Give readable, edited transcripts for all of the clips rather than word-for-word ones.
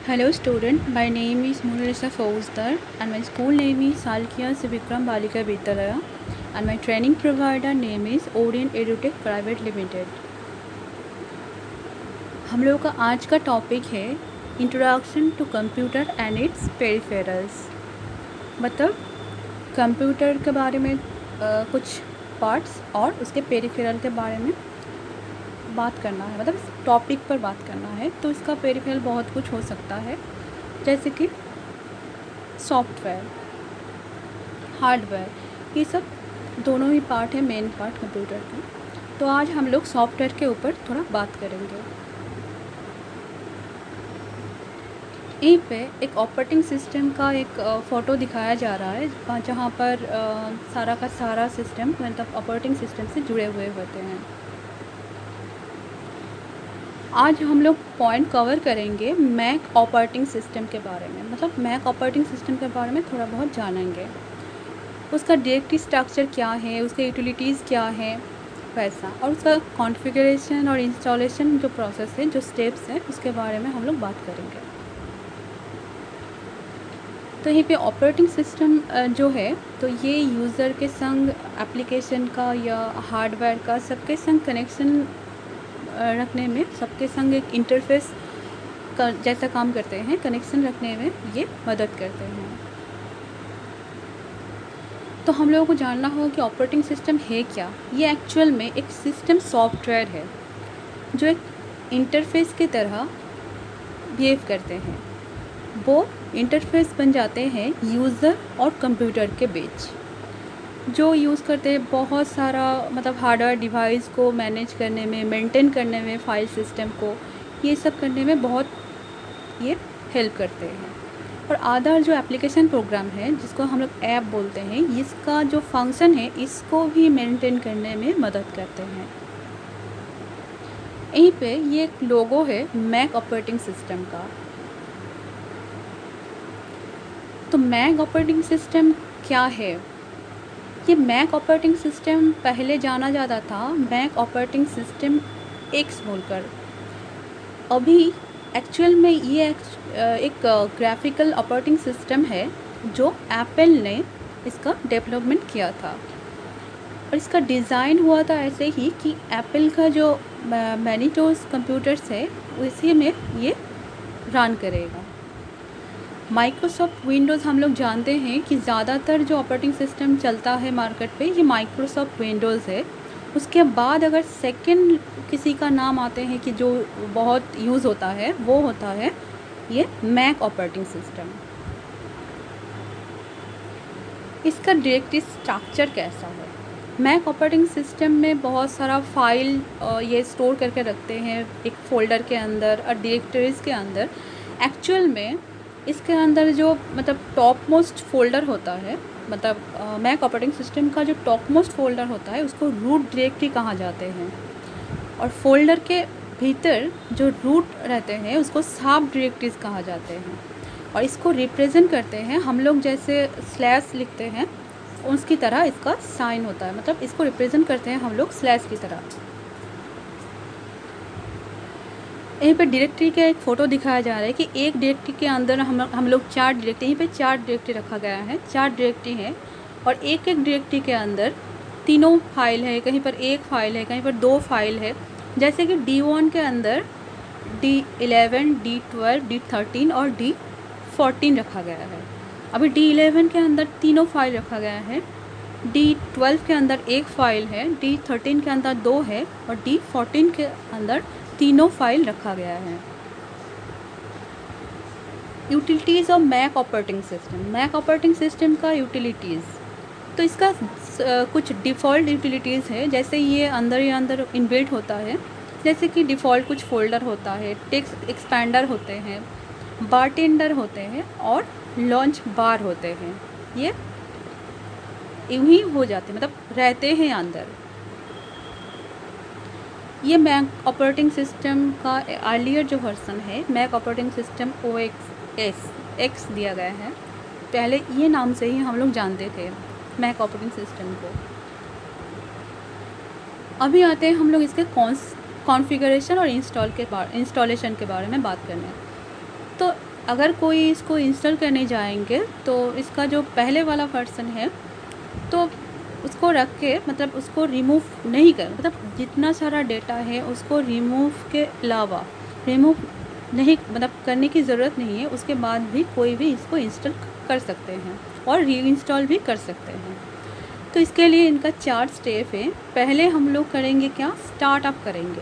Hello student, my name is Munirisa Fauzdar and my school name is Salkia Sivikram Balika Vidyalaya and my training provider name is Orient EduTech Private Limited. हम लोगों का आज का topic है introduction to computer and its peripherals. मतलब computer के बारे में कुछ पार्ट्स और उसके पेरिफेरल के बारे में बात करना है, मतलब इस टॉपिक पर बात करना है। तो इसका पेरिफेरल बहुत कुछ हो सकता है, जैसे कि सॉफ्टवेयर, हार्डवेयर, ये सब दोनों ही पार्ट है, मेन पार्ट कंप्यूटर के। तो आज हम लोग सॉफ्टवेयर के ऊपर थोड़ा बात करेंगे। यहीं पे एक ऑपरेटिंग सिस्टम का एक फ़ोटो दिखाया जा रहा है, जहाँ पर सारा का सारा सिस्टम मतलब ऑपरेटिंग सिस्टम से जुड़े हुए होते हैं। आज हम लोग पॉइंट कवर करेंगे मैक ऑपरेटिंग सिस्टम के बारे में, मतलब मैक ऑपरेटिंग सिस्टम के बारे में थोड़ा बहुत जानेंगे। उसका डायरेक्टरी स्ट्रक्चर क्या है, उसके यूटिलिटीज़ क्या है वैसा, और उसका कॉन्फ़िगरेशन और इंस्टॉलेशन जो प्रोसेस है, जो स्टेप्स हैं, उसके बारे में हम लोग बात करेंगे। तो यहीं पे ऑपरेटिंग सिस्टम जो है, तो ये यूज़र के संग एप्लीकेशन का या हार्डवेयर का सबके संग कनेक्शन रखने में, सबके संग एक इंटरफेस का जैसा काम करते हैं, कनेक्शन रखने में ये मदद करते हैं। तो हम लोगों को जानना होगा कि ऑपरेटिंग सिस्टम है क्या। ये एक्चुअल में एक सिस्टम सॉफ्टवेयर है जो एक इंटरफेस की तरह बिहेव करते हैं। वो इंटरफेस बन जाते हैं यूज़र और कंप्यूटर के बीच, जो यूज़ करते हैं बहुत सारा, मतलब हार्डवेयर डिवाइस को मैनेज करने में, मेंटेन करने में, फाइल सिस्टम को, ये सब करने में बहुत ये हेल्प करते हैं। और अदर जो एप्लीकेशन प्रोग्राम है, जिसको हम लोग ऐप बोलते हैं, इसका जो फंक्शन है, इसको भी मेंटेन करने में मदद करते हैं। यहीं पे ये एक लोगो है मैक ऑपरेटिंग सिस्टम का। तो मैक ऑपरेटिंग सिस्टम क्या है? ये मैक ऑपरेटिंग सिस्टम पहले जाना जाता था मैक ऑपरेटिंग सिस्टम एक्स बोलकर। अभी एक्चुअल में ये एक ग्राफिकल ऑपरेटिंग सिस्टम है जो एप्पल ने इसका डेवलपमेंट किया था। और इसका डिज़ाइन हुआ था ऐसे ही कि एप्पल का जो मैनिटोस कंप्यूटर्स है, उसी में ये रन करेगा। माइक्रोसॉफ्ट विंडोज़ हम लोग जानते हैं कि ज़्यादातर जो ऑपरेटिंग सिस्टम चलता है मार्केट पे, ये माइक्रोसॉफ्ट विंडोज़ है। उसके बाद अगर सेकंड किसी का नाम आते हैं कि जो बहुत यूज़ होता है, वो होता है ये मैक ऑपरेटिंग सिस्टम। इसका डायरेक्टरी स्ट्रक्चर कैसा है? मैक ऑपरेटिंग सिस्टम में बहुत सारा फाइल ये स्टोर करके रखते हैं एक फ़ोल्डर के अंदर और डायरेक्टरीज़ के अंदर। एक्चुअल में इसके अंदर जो मतलब टॉप मोस्ट फ़ोल्डर होता है, मतलब मैक ऑपरेटिंग सिस्टम का जो टॉप मोस्ट फ़ोल्डर होता है, उसको रूट डायरेक्टरी कहा जाते हैं। और फोल्डर के भीतर जो रूट रहते हैं, उसको सब डायरेक्टरीज़ कहा जाते हैं। और इसको रिप्रेजेंट करते हैं हम लोग, जैसे स्लैश लिखते हैं उसकी तरह इसका साइन होता है, मतलब इसको रिप्रेजेंट करते हैं हम लोग स्लैश की तरह। यहीं पे डायरेक्टरी का एक फ़ोटो दिखाया जा रहा है कि एक डायरेक्टरी के अंदर हम लोग 4 डायरेक्टरी, यहीं पे 4 डायरेक्टरी रखा गया है, 4 डायरेक्टरी हैं। और एक एक डायरेक्टरी के अंदर तीनों फाइल है, कहीं पर एक फ़ाइल है, कहीं पर 2 फाइल है। जैसे कि D1 के अंदर D11, D12, D13 और D14 रखा गया है। अभी D11 के अंदर तीनों फाइल रखा गया है, D12 के अंदर एक फ़ाइल है, D13 के अंदर 2 है और D14 के अंदर तीनों फाइल रखा गया है। Utilities of Mac operating system. Mac operating system का यूटिलिटीज़, तो इसका कुछ डिफ़ॉल्ट यूटिलिटीज़ है, जैसे ये अंदर ही अंदर इनबिल्ट होता है। जैसे कि डिफ़ॉल्ट कुछ फ़ोल्डर होता है, टेक्स्ट एक्सपेंडर होते हैं, बारटेंडर होते हैं और लॉन्च बार होते हैं। ये यूँ ही हो जाते हैं, मतलब रहते हैं अंदर। ये मैक ऑपरेटिंग सिस्टम का अर्लियर जो वर्जन है, मैक ऑपरेटिंग सिस्टम OS दिया गया है। पहले ये नाम से ही हम लोग जानते थे मैक ऑपरेटिंग सिस्टम को। अभी आते हैं हम लोग इसके कॉन्फ़िगरेशन और इंस्टॉलेशन के बारे में बात करने। तो अगर कोई इसको इंस्टॉल करने जाएंगे तो इसका जो पहले वाला वर्जन है तो उसको रख के मतलब उसको रिमूव नहीं कर, मतलब जितना सारा डेटा है उसको रिमूव के अलावा रिमूव नहीं मतलब करने की ज़रूरत नहीं है, उसके बाद भी कोई भी इसको इंस्टॉल कर सकते हैं और री इंस्टॉल भी कर सकते हैं। तो इसके लिए इनका 4 स्टेप है। पहले हम लोग करेंगे क्या, स्टार्टअप करेंगे।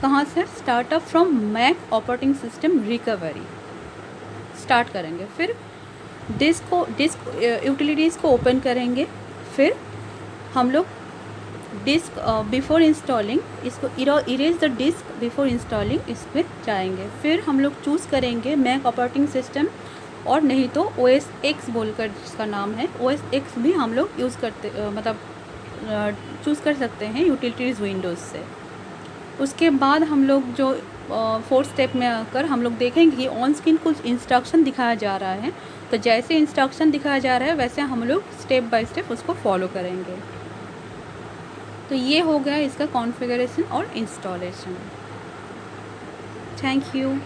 कहाँ से? Startup from Mac operating system recovery start करेंगे। फिर डिस्क यूटिलिटीज़ को ओपन करेंगे। फिर हम लोग डिस्क बिफोर इंस्टॉलिंग इसको erase the disk before installing इस पर जाएंगे। फिर हम लोग चूज़ करेंगे मैक ऑपरेटिंग सिस्टम और नहीं तो OS X बोलकर जिसका नाम है OS X भी हम लोग यूज़ करते मतलब चूज़ कर सकते हैं यूटिलिटीज़ विंडोज़ से। उसके बाद हम लोग जो 4th स्टेप में आकर हम लोग देखेंगे कि ऑन स्क्रीन कुछ इंस्ट्रक्शन दिखाया जा रहा है, तो जैसे इंस्ट्रक्शन दिखाया जा रहा है वैसे हम लोग स्टेप बाय स्टेप उसको फॉलो करेंगे। तो ये हो गया इसका कॉन्फ़िगरेशन और इंस्टॉलेशन। Thank you.